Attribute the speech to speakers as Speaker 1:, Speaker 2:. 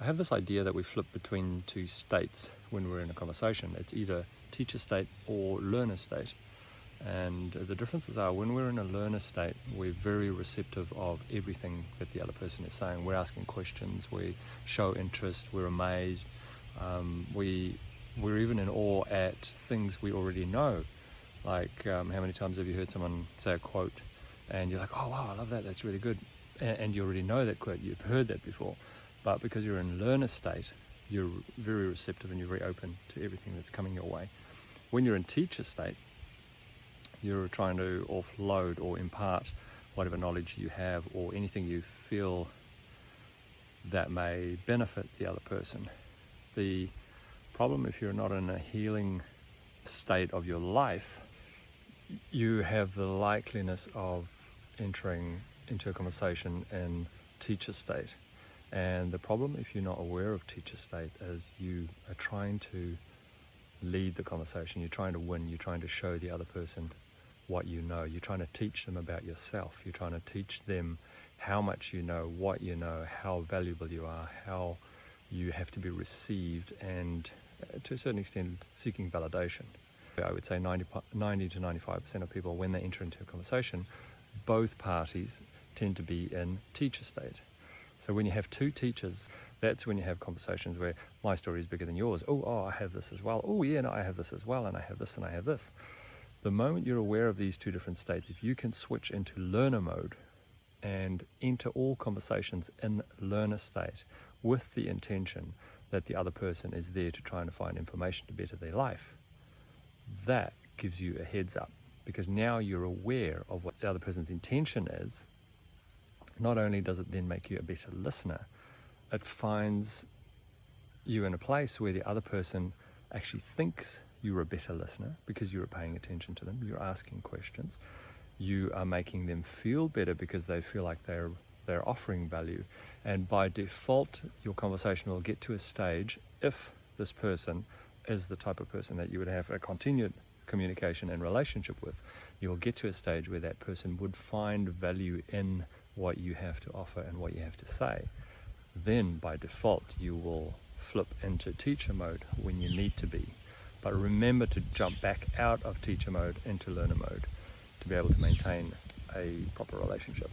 Speaker 1: I have this idea that we flip between two states when we're in a conversation. It's either teacher state or learner state. And the differences are, when we're in a learner state, we're very receptive of everything that the other person is saying. We're asking questions, we show interest, we're amazed, we're even in awe at things we already know. Like, how many times have you heard someone say a quote and you're like, oh wow, I love that, that's really good. And you already know that quote, you've heard that before. But because you're in learner state, you're very receptive and you're very open to everything that's coming your way. When you're in teacher state, you're trying to offload or impart whatever knowledge you have or anything you feel that may benefit the other person. The problem, if you're not in a healing state of your life, you have the likeliness of entering into a conversation in teacher state. And the problem, if you're not aware of teacher state, is you are trying to lead the conversation, you're trying to win, you're trying to show the other person what you know, you're trying to teach them about yourself, you're trying to teach them how much you know, what you know, how valuable you are, how you have to be received, and to a certain extent seeking validation. I would say 90 to 95% of people, when they enter into a conversation, both parties tend to be in teacher state. So when you have two teachers, that's when you have conversations where my story is bigger than yours. Oh, I have this as well. Oh yeah, no, I have this as well, and I have this and I have this. The moment you're aware of these two different states, if you can switch into learner mode and enter all conversations in learner state with the intention that the other person is there to try and find information to better their life, that gives you a heads up, because now you're aware of what the other person's intention is. Not only does it then make you a better listener, it finds you in a place where the other person actually thinks you're a better listener because you're paying attention to them, you're asking questions, you are making them feel better because they feel like they're offering value. And by default, your conversation will get to a stage, if this person is the type of person that you would have a continued communication and relationship with, you'll get to a stage where that person would find value in what you have to offer and what you have to say. Then by default you will flip into teacher mode when you need to be. But remember to jump back out of teacher mode into learner mode to be able to maintain a proper relationship.